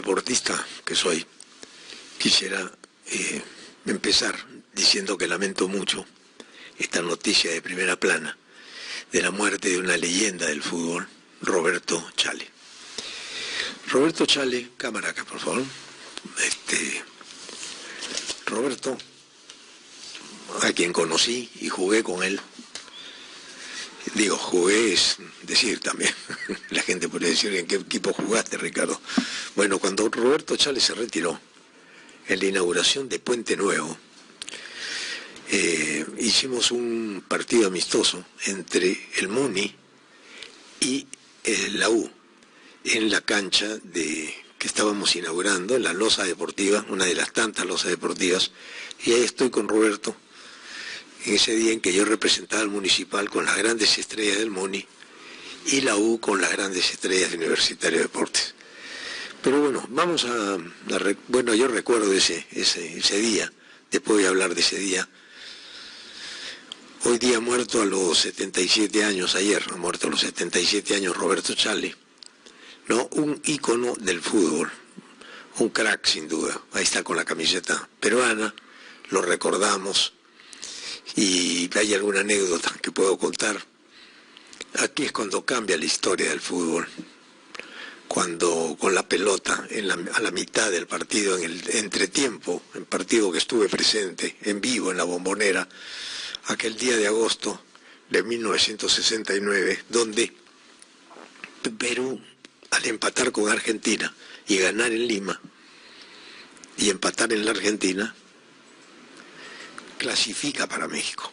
deportista que soy, quisiera empezar diciendo que lamento mucho esta noticia de primera plana de la muerte de una leyenda del fútbol, Roberto Chale. Roberto Chale, cámara acá por favor. Roberto, a quien conocí y jugué con él. Digo, jugué es decir también, la gente puede decir en qué equipo jugaste, Ricardo. Bueno, cuando Roberto Chale se retiró, en la inauguración de Puente Nuevo, hicimos un partido amistoso entre el Muni y la U, en la cancha que estábamos inaugurando, en la losa deportiva, una de las tantas losas deportivas, y ahí estoy con Roberto, en ese día en que yo representaba al Municipal con las grandes estrellas del Muni y la U con las grandes estrellas de Universitario de Deportes. Pero bueno, bueno, yo recuerdo ese día, después voy a hablar de ese día. Hoy día muerto a los 77 años, ayer ha muerto a los 77 años Roberto Chale, ¿no? Un ícono del fútbol, un crack sin duda, ahí está con la camiseta peruana, lo recordamos. Y hay alguna anécdota que puedo contar. Aquí es cuando cambia la historia del fútbol, cuando con la pelota a la mitad del partido, en el entretiempo, en partido que estuve presente en vivo en la Bombonera, aquel día de agosto de 1969, donde Perú, al empatar con Argentina y ganar en Lima y empatar en la Argentina, clasifica para México.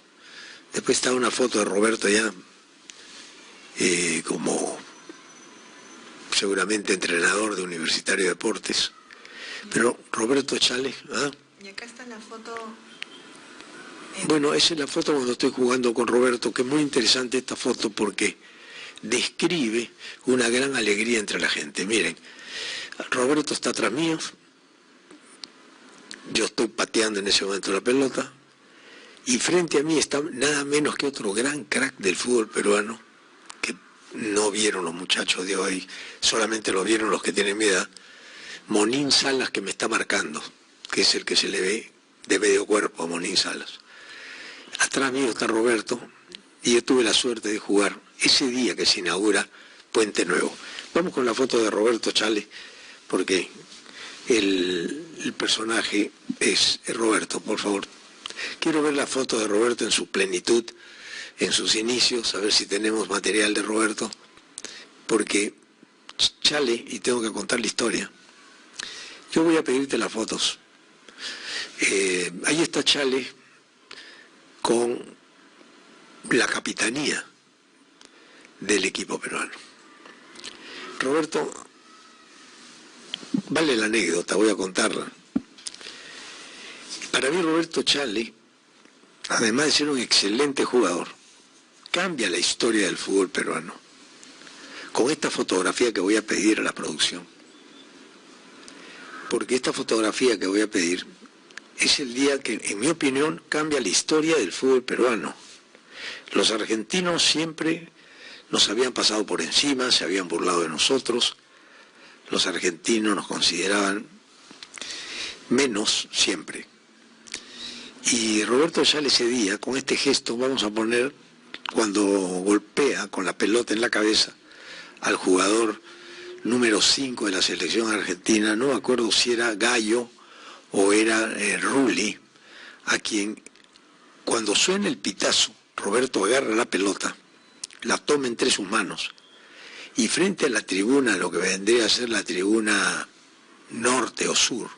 Después está una foto de Roberto ya como seguramente entrenador de Universitario de Deportes. Pero Roberto Chale, ¿ah? Y acá está la foto. Bueno, esa es la foto cuando estoy jugando con Roberto, que es muy interesante esta foto porque describe una gran alegría entre la gente. Miren, Roberto está atrás mío, yo estoy pateando en ese momento la pelota, y frente a mí está nada menos que otro gran crack del fútbol peruano, que no vieron los muchachos de hoy, solamente lo vieron los que tienen mi edad, Monín Salas, que me está marcando, que es el que se le ve de medio cuerpo a Monín Salas. Atrás mío está Roberto, y yo tuve la suerte de jugar ese día que se inaugura Puente Nuevo. Vamos con la foto de Roberto Chale, porque el personaje es Roberto, por favor. Quiero ver la foto de Roberto en su plenitud, en sus inicios, a ver si tenemos material de Roberto, porque Chale, y tengo que contar la historia, yo voy a pedirte las fotos. Ahí está Chale con la capitanía del equipo peruano. Roberto, vale la anécdota, voy a contarla. Para mí Roberto Chale, además de ser un excelente jugador, cambia la historia del fútbol peruano con esta fotografía que voy a pedir a la producción. Porque esta fotografía que voy a pedir es el día que, en mi opinión, cambia la historia del fútbol peruano. Los argentinos siempre nos habían pasado por encima, se habían burlado de nosotros. Los argentinos nos consideraban menos siempre. Y Roberto Chale ese día, con este gesto, vamos a poner, cuando golpea con la pelota en la cabeza al jugador número 5 de la selección argentina, no me acuerdo si era Gallo o era Rulli, a quien cuando suena el pitazo, Roberto agarra la pelota, la toma entre sus manos, y frente a la tribuna, lo que vendría a ser la tribuna norte o sur,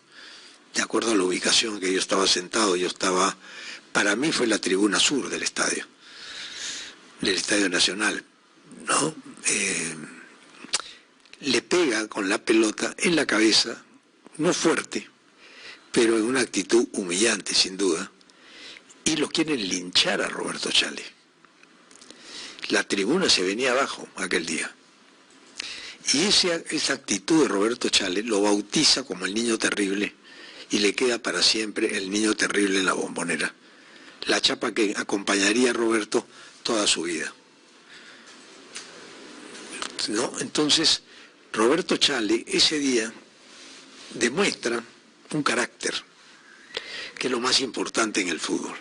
de acuerdo a la ubicación que yo estaba sentado, para mí fue la tribuna sur del Estadio Nacional, ¿no? Le pega con la pelota en la cabeza, no fuerte, pero en una actitud humillante sin duda, y lo quieren linchar a Roberto Chale. La tribuna se venía abajo aquel día. Y esa actitud de Roberto Chale lo bautiza como el niño terrible, y le queda para siempre el niño terrible en la Bombonera, la chapa que acompañaría a Roberto toda su vida, ¿no? Entonces, Roberto Chale ese día demuestra un carácter, que es lo más importante en el fútbol,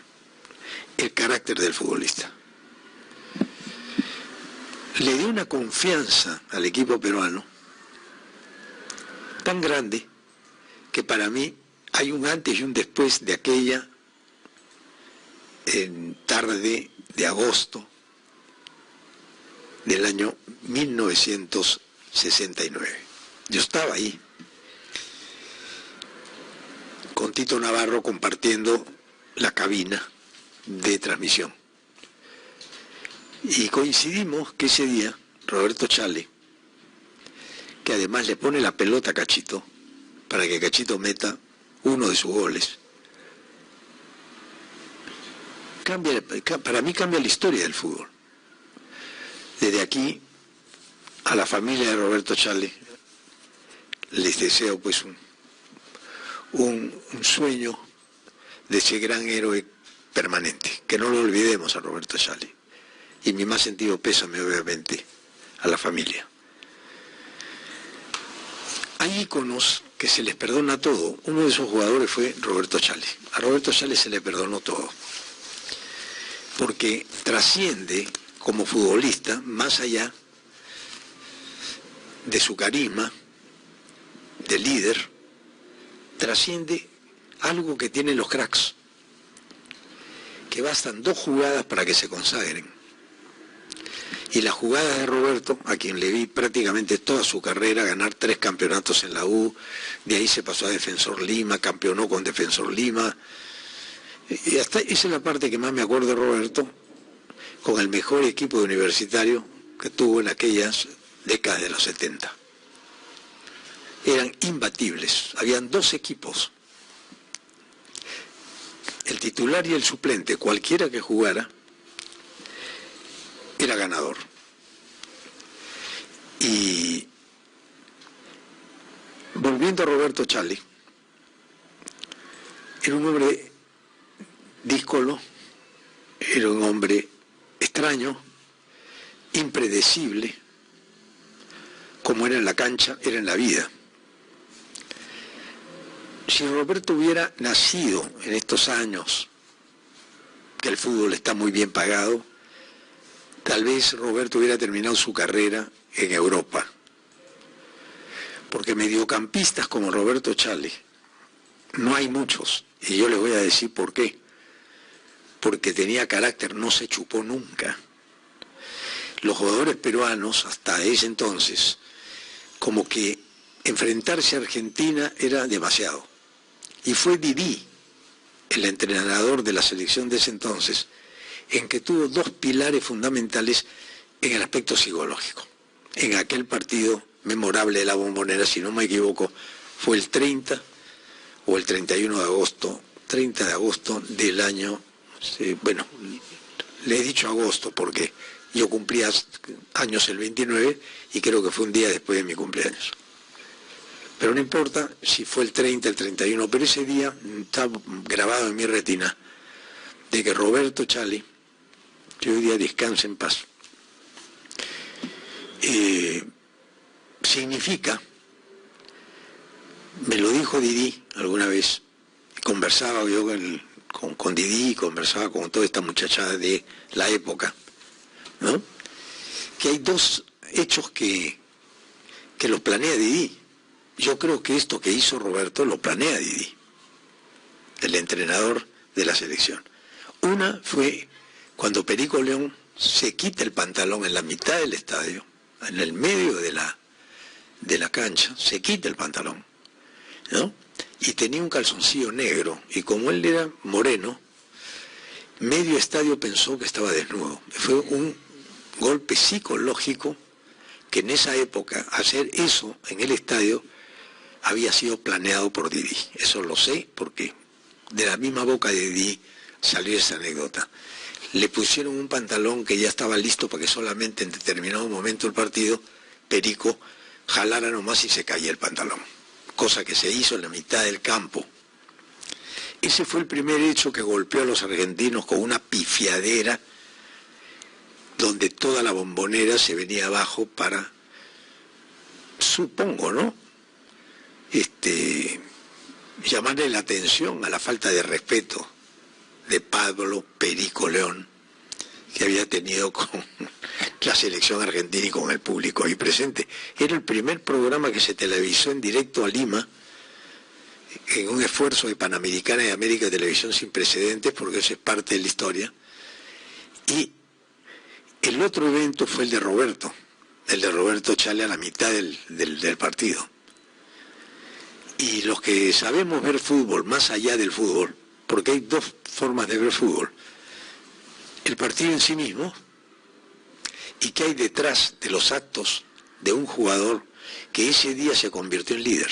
el carácter del futbolista. Le dio una confianza al equipo peruano tan grande que para mí hay un antes y un después de aquella tarde de agosto del año 1969. Yo estaba ahí con Tito Navarro compartiendo la cabina de transmisión. Y coincidimos que ese día Roberto Chale, que además le pone la pelota a Cachito para que Cachito meta uno de sus goles, para mí cambia la historia del fútbol. Desde aquí a la familia de Roberto Chale les deseo pues un sueño de ese gran héroe permanente, que no lo olvidemos a Roberto Chale, y mi más sentido pésame obviamente a la familia. Hay íconos que se les perdona todo. Uno de esos jugadores fue Roberto Chale. A Roberto Chale se le perdonó todo, porque trasciende como futbolista más allá de su carisma de líder, trasciende algo que tienen los cracks, que bastan 2 jugadas para que se consagren. Y la jugada de Roberto, a quien le vi prácticamente toda su carrera, ganar 3 campeonatos en la U, de ahí se pasó a Defensor Lima, campeonó con Defensor Lima, y hasta esa es la parte que más me acuerdo de Roberto, con el mejor equipo de Universitario que tuvo en aquellas décadas de los 70. Eran imbatibles, habían 2 equipos, el titular y el suplente, cualquiera que jugara, era ganador. Y volviendo a Roberto Chale, era un hombre díscolo, era un hombre extraño, impredecible, como era en la cancha, era en la vida. Si Roberto hubiera nacido en estos años, que el fútbol está muy bien pagado, tal vez Roberto hubiera terminado su carrera en Europa. Porque mediocampistas como Roberto Chale no hay muchos, y yo les voy a decir por qué. Porque tenía carácter, no se chupó nunca. Los jugadores peruanos hasta ese entonces, como que enfrentarse a Argentina era demasiado. Y fue Didi, el entrenador de la selección de ese entonces, en que tuvo 2 pilares fundamentales en el aspecto psicológico. En aquel partido memorable de la Bombonera, si no me equivoco, fue el 30 o el 31 de agosto, 30 de agosto del año, bueno, le he dicho agosto porque yo cumplía años el 29 y creo que fue un día después de mi cumpleaños. Pero no importa si fue el 30, el 31, pero ese día está grabado en mi retina de que Roberto Chale, que hoy día descansa en paz, significa, me lo dijo Didi alguna vez, conversaba yo con Didi, conversaba con toda esta muchachada de la época, ¿no? Que hay 2 hechos que los planea Didi. Yo creo que esto que hizo Roberto lo planea Didi, el entrenador de la selección. Una fue cuando Perico León se quita el pantalón en la mitad del estadio, en el medio de la cancha, se quita el pantalón, ¿no? Y tenía un calzoncillo negro, y como él era moreno, medio estadio pensó que estaba desnudo. Fue un golpe psicológico que en esa época, hacer eso en el estadio, había sido planeado por Didi. Eso lo sé porque de la misma boca de Didi salió esa anécdota. Le pusieron un pantalón que ya estaba listo para que solamente en determinado momento del partido Perico jalara nomás y se caía el pantalón, cosa que se hizo en la mitad del campo. Ese fue el primer hecho que golpeó a los argentinos con una pifiadera, donde toda la Bombonera se venía abajo para, supongo, ¿no?, llamarle la atención a la falta de respeto de Pablo Perico León que había tenido con la selección argentina y con el público ahí presente. Era el primer programa que se televisó en directo a Lima, en un esfuerzo de Panamericana y América Televisión sin precedentes, porque eso es parte de la historia. Y el otro evento fue el de Roberto Chale a la mitad del partido. Y los que sabemos ver fútbol, más allá del fútbol, porque hay dos formas de ver fútbol: el partido en sí mismo y qué hay detrás de los actos de un jugador que ese día se convirtió en líder.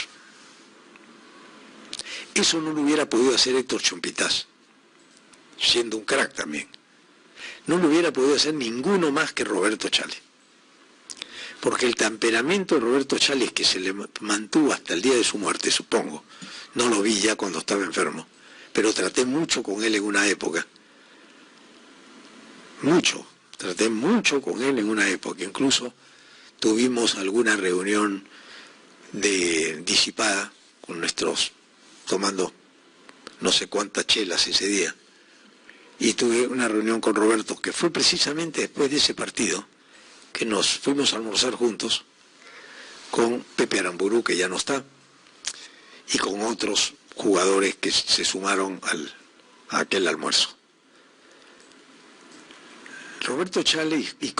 Eso no lo hubiera podido hacer Héctor Chumpitaz, siendo un crack también. No lo hubiera podido hacer ninguno más que Roberto Chale. Porque el temperamento de Roberto Chale, que se le mantuvo hasta el día de su muerte, supongo, no lo vi ya cuando estaba enfermo, pero traté mucho con él en una época. Traté mucho con él en una época. Incluso tuvimos alguna reunión disipada con tomando no sé cuántas chelas ese día. Y tuve una reunión con Roberto, que fue precisamente después de ese partido, que nos fuimos a almorzar juntos con Pepe Aramburu, que ya no está, y con otros jugadores que se sumaron a aquel almuerzo. Roberto Chale y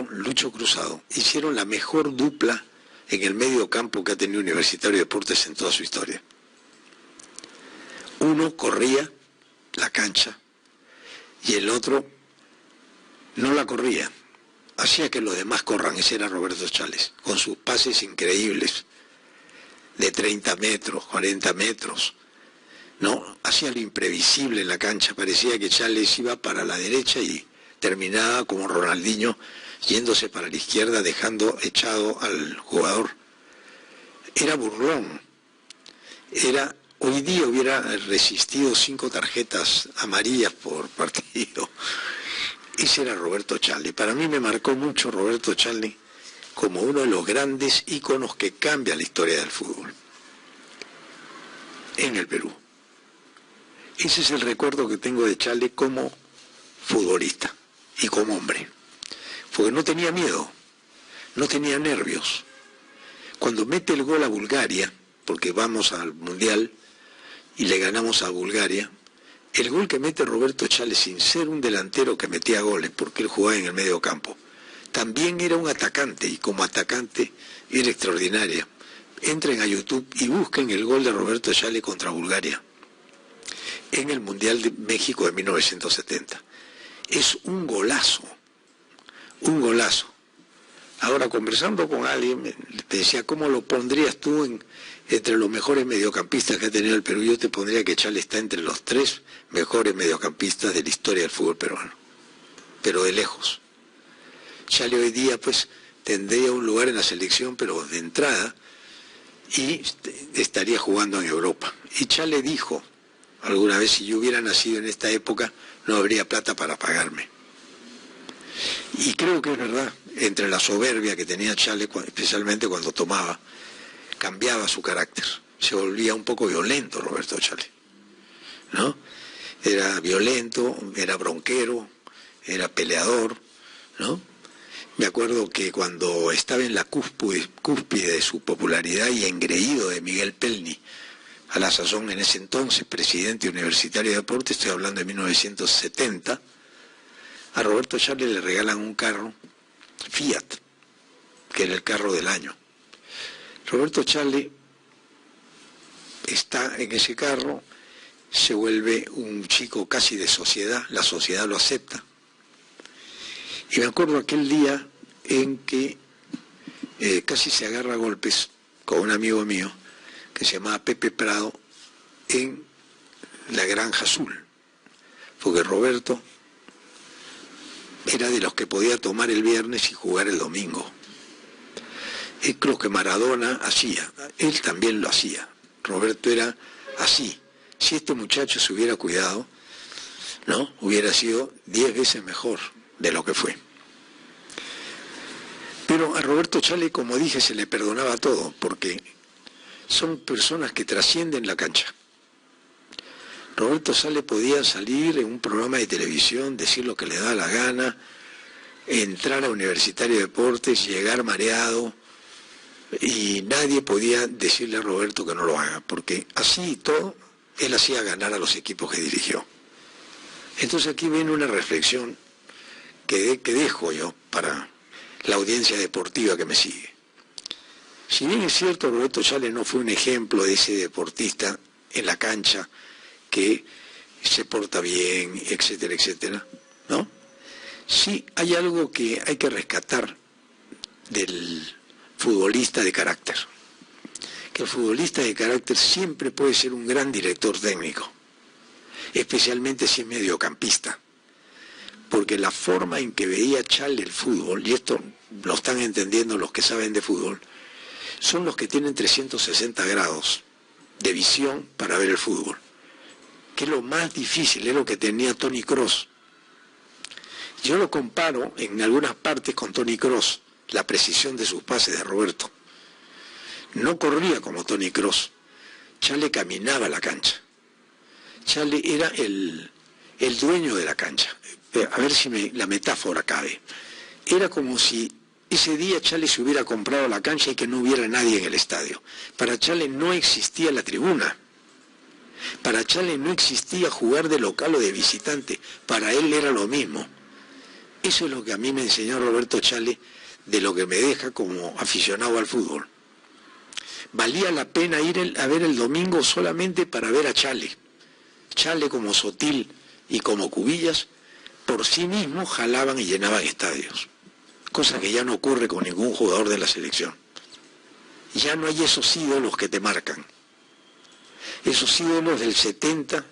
Lucho Cruzado, hicieron la mejor dupla en el medio campo que ha tenido Universitario de Deportes en toda su historia. Uno corría la cancha y el otro no la corría, hacía que los demás corran. Ese era Roberto Chale, con sus pases increíbles, de 30 metros, 40 metros, ¿no? Hacía lo imprevisible en la cancha, parecía que Chale iba para la derecha y terminaba como Ronaldinho, yéndose para la izquierda, dejando echado al jugador. Era burlón, hoy día hubiera resistido 5 tarjetas amarillas por partido. Ese era Roberto Chale. Para mí me marcó mucho Roberto Chale como uno de los grandes íconos que cambia la historia del fútbol en el Perú. Ese es el recuerdo que tengo de Chale como futbolista y como hombre. Porque no tenía miedo, no tenía nervios. Cuando mete el gol a Bulgaria, porque vamos al Mundial y le ganamos a Bulgaria, el gol que mete Roberto Chale, sin ser un delantero que metía goles, porque él jugaba en el medio campo, también era un atacante, y como atacante era extraordinaria. Entren a YouTube y busquen el gol de Roberto Chale contra Bulgaria en el Mundial de México de 1970. Es un golazo, un golazo. Ahora, conversando con alguien, me decía, ¿cómo lo pondrías tú entre los mejores mediocampistas que ha tenido el Perú? Yo te pondría que Chale está entre los 3 mejores mediocampistas de la historia del fútbol peruano, pero de lejos. Chale hoy día, pues, tendría un lugar en la selección, pero de entrada, y estaría jugando en Europa. Y Chale dijo alguna vez, si yo hubiera nacido en esta época, no habría plata para pagarme. Y creo que es verdad, entre la soberbia que tenía Chale, especialmente cuando tomaba, cambiaba su carácter. Se volvía un poco violento Roberto Chale, ¿no? Era violento, era bronquero, era peleador, ¿no? Me acuerdo que cuando estaba en la cúspide de su popularidad y engreído de Miguel Pelni, a la sazón en ese entonces presidente universitario de deportes, estoy hablando de 1970, a Roberto Chale le regalan un carro Fiat, que era el carro del año. Roberto Chale está en ese carro, se vuelve un chico casi de sociedad, la sociedad lo acepta. Y me acuerdo aquel día en que casi se agarra a golpes con un amigo mío que se llamaba Pepe Prado en la Granja Azul, porque Roberto era de los que podía tomar el viernes y jugar el domingo. Es lo que Maradona hacía, él también lo hacía. Roberto era así. Si este muchacho se hubiera cuidado, ¿no?, hubiera sido 10 veces mejor de lo que fue. Pero a Roberto Chale, como dije, se le perdonaba todo, porque son personas que trascienden la cancha. Roberto Chale podía salir en un programa de televisión, decir lo que le daba la gana, entrar a Universitario de Deportes, llegar mareado, y nadie podía decirle a Roberto que no lo haga, porque así y todo, él hacía ganar a los equipos que dirigió. Entonces aquí viene una reflexión que dejo yo para la audiencia deportiva que me sigue. Si bien es cierto, Roberto Chale no fue un ejemplo de ese deportista en la cancha que se porta bien, etcétera, etcétera, ¿no? Sí hay algo que hay que rescatar del futbolista de carácter. Que el futbolista de carácter siempre puede ser un gran director técnico, especialmente si es mediocampista. Porque la forma en que veía Chale el fútbol, y esto lo están entendiendo los que saben de fútbol, son los que tienen 360 grados de visión para ver el fútbol. Que es lo más difícil, es lo que tenía Toni Kroos. Yo lo comparo en algunas partes con Toni Kroos, la precisión de sus pases de Roberto. No corría como Toni Kroos. Chale caminaba la cancha. Chale era el dueño de la cancha. A ver si la metáfora cabe. Era como si ese día Chale se hubiera comprado la cancha y que no hubiera nadie en el estadio. Para Chale no existía la tribuna. Para Chale no existía jugar de local o de visitante. Para él era lo mismo. Eso es lo que a mí me enseñó Roberto Chale, de lo que me deja como aficionado al fútbol. Valía la pena ir a ver el domingo solamente para ver a Chale. Chale como Sotil y como Cubillas, por sí mismos jalaban y llenaban estadios. Cosa que ya no ocurre con ningún jugador de la selección. Ya no hay esos ídolos que te marcan. Esos ídolos del 70,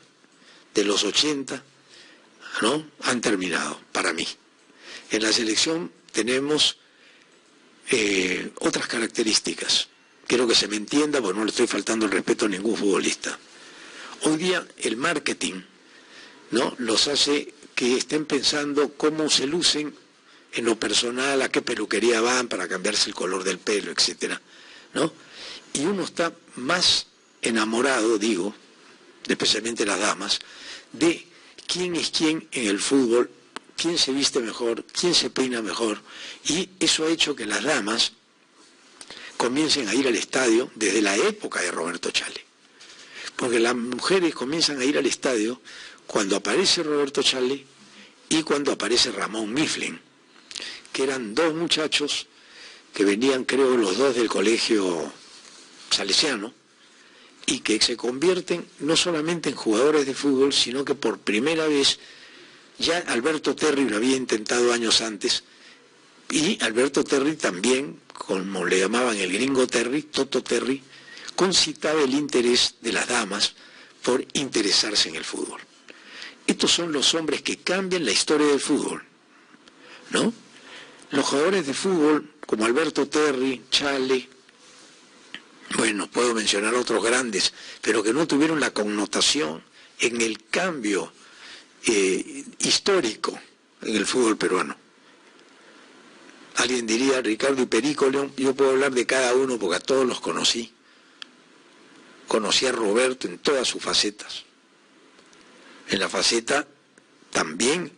de los 80, ¿no? Han terminado, para mí. En la selección tenemos otras características. Quiero que se me entienda, porque no le estoy faltando el respeto a ningún futbolista. Hoy día el marketing, ¿no?, los hace que estén pensando cómo se lucen en lo personal, a qué peluquería van para cambiarse el color del pelo, etcétera, ¿no? Y uno está más enamorado, digo, especialmente las damas, de quién es quién en el fútbol, quién se viste mejor, quién se peina mejor, y eso ha hecho que las damas comiencen a ir al estadio desde la época de Roberto Chale. Porque las mujeres comienzan a ir al estadio cuando aparece Roberto Chale y cuando aparece Ramón Mifflin, que eran dos muchachos que venían, creo, los dos del colegio salesiano, y que se convierten no solamente en jugadores de fútbol, sino que por primera vez, ya Alberto Terry lo había intentado años antes, y Alberto Terry también, como le llamaban el gringo Terry, Toto Terry, concitaba el interés de las damas por interesarse en el fútbol. Estos son los hombres que cambian la historia del fútbol, ¿no? Los jugadores de fútbol, como Alberto Terry, Chale, bueno, puedo mencionar otros grandes, pero que no tuvieron la connotación en el cambio histórico en el fútbol peruano. Alguien diría, Ricardo y Perico León, yo puedo hablar de cada uno porque a todos los conocí. Conocí a Roberto en todas sus facetas. En la faceta también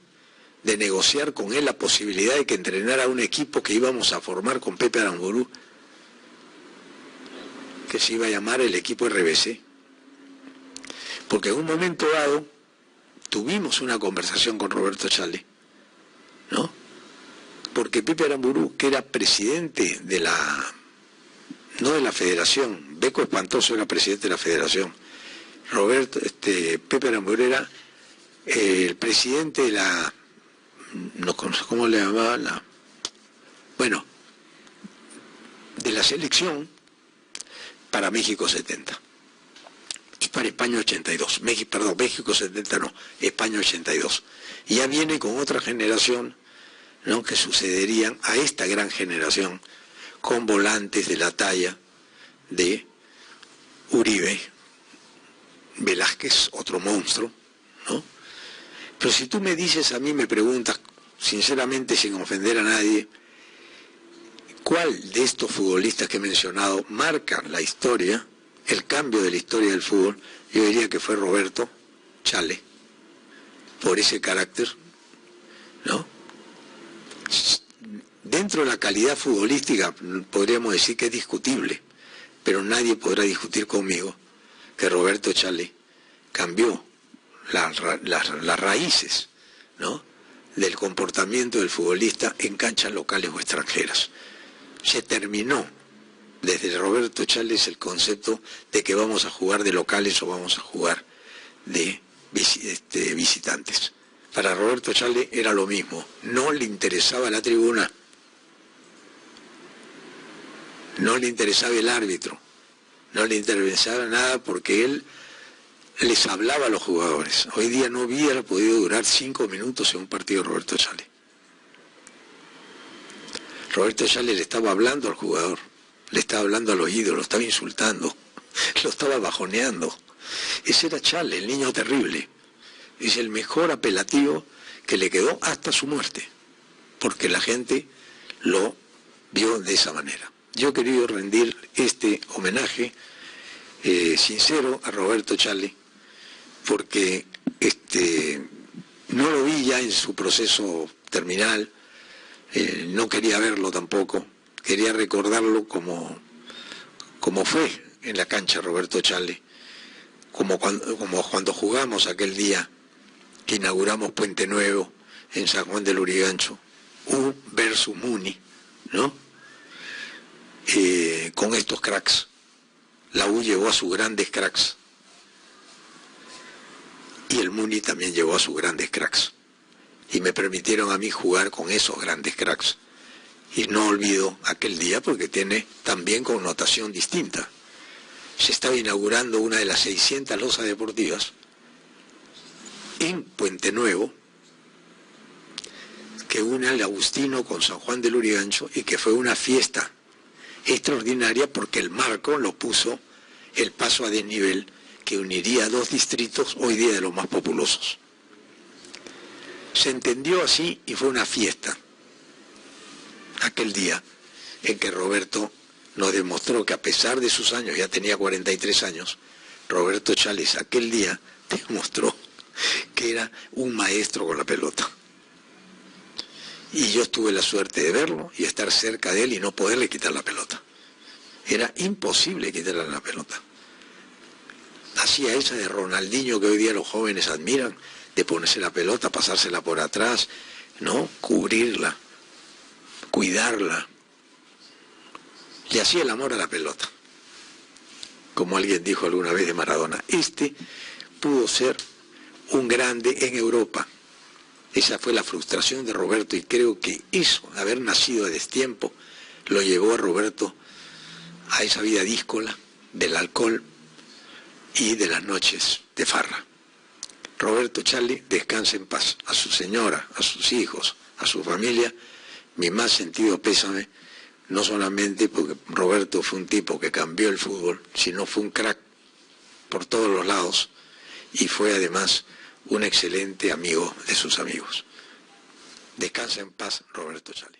de negociar con él la posibilidad de que entrenara a un equipo que íbamos a formar con Pepe Aramburu, que se iba a llamar el equipo RBC. Porque en un momento dado tuvimos una conversación con Roberto Chale, ¿no? Porque Pepe Aramburu, que era presidente de no de la federación, Beco Espantoso era presidente de la federación, Pepe Aramburu era el presidente de la, no conozco cómo le llamaban, bueno, de la selección para México 70 y para España 82, México 70 no, España 82, y ya viene con otra generación, ¿no?, que sucederían a esta gran generación, con volantes de la talla de Uribe, Velázquez, otro monstruo, ¿no? Pero si tú me dices a mí, me preguntas, sinceramente, sin ofender a nadie, ¿Cuál de estos futbolistas que he mencionado marca la historia, el cambio de la historia del fútbol? Yo diría que fue Roberto Chale, por ese carácter, ¿no? Dentro de la calidad futbolística podríamos decir que es discutible, pero nadie podrá discutir conmigo que Roberto Chale cambió las raíces, ¿no?, del comportamiento del futbolista en canchas locales o extranjeras. Se terminó desde Roberto Chales el concepto de que vamos a jugar de locales o vamos a jugar de visitantes. Para Roberto Chales era lo mismo, no le interesaba la tribuna, no le interesaba el árbitro, no le interesaba nada porque él les hablaba a los jugadores. Hoy día no hubiera podido durar 5 minutos en un partido de Roberto Chales. Roberto Chales le estaba hablando al jugador, le estaba hablando al oído, lo estaba insultando, lo estaba bajoneando. Ese era Chales, el niño terrible. Es el mejor apelativo que le quedó hasta su muerte, porque la gente lo vio de esa manera. Yo he querido rendir este homenaje sincero a Roberto Chales, porque no lo vi ya en su proceso terminal, no quería verlo tampoco, quería recordarlo como fue en la cancha Roberto Chales, como cuando jugamos aquel día que inauguramos Puente Nuevo en San Juan del Lurigancho, U versus Muni, ¿no? Con estos cracks. La U llevó a sus grandes cracks y el Muni también llevó a sus grandes cracks, y me permitieron a mí jugar con esos grandes cracks, y no olvido aquel día porque tiene también connotación distinta. Se estaba inaugurando una de las 600 losas deportivas en Puente Nuevo, que une al Agustino con San Juan del Lurigancho, y que fue una fiesta extraordinaria porque el marco lo puso el paso a desnivel que uniría 2 distritos hoy día de los más populosos. Se entendió así y fue una fiesta aquel día en que Roberto nos demostró que a pesar de sus años, ya tenía 43 años, Roberto Chales aquel día demostró que era un maestro con la pelota. Y yo tuve la suerte de verlo y estar cerca de él y no poderle quitar la pelota. Era imposible quitarle la pelota. Hacía esa de Ronaldinho que hoy día los jóvenes admiran, de ponerse la pelota, pasársela por atrás, ¿no?, cubrirla, cuidarla. Le hacía el amor a la pelota. Como alguien dijo alguna vez de Maradona, pudo ser un grande en Europa. Esa fue la frustración de Roberto, y creo que eso, haber nacido a destiempo, lo llevó a Roberto a esa vida díscola del alcohol y de las noches de farra. Roberto Chales, descanse en paz. A su señora, a sus hijos, a su familia, mi más sentido pésame, no solamente porque Roberto fue un tipo que cambió el fútbol, sino fue un crack por todos los lados, y fue además un excelente amigo de sus amigos. Descansa en paz, Roberto Chales.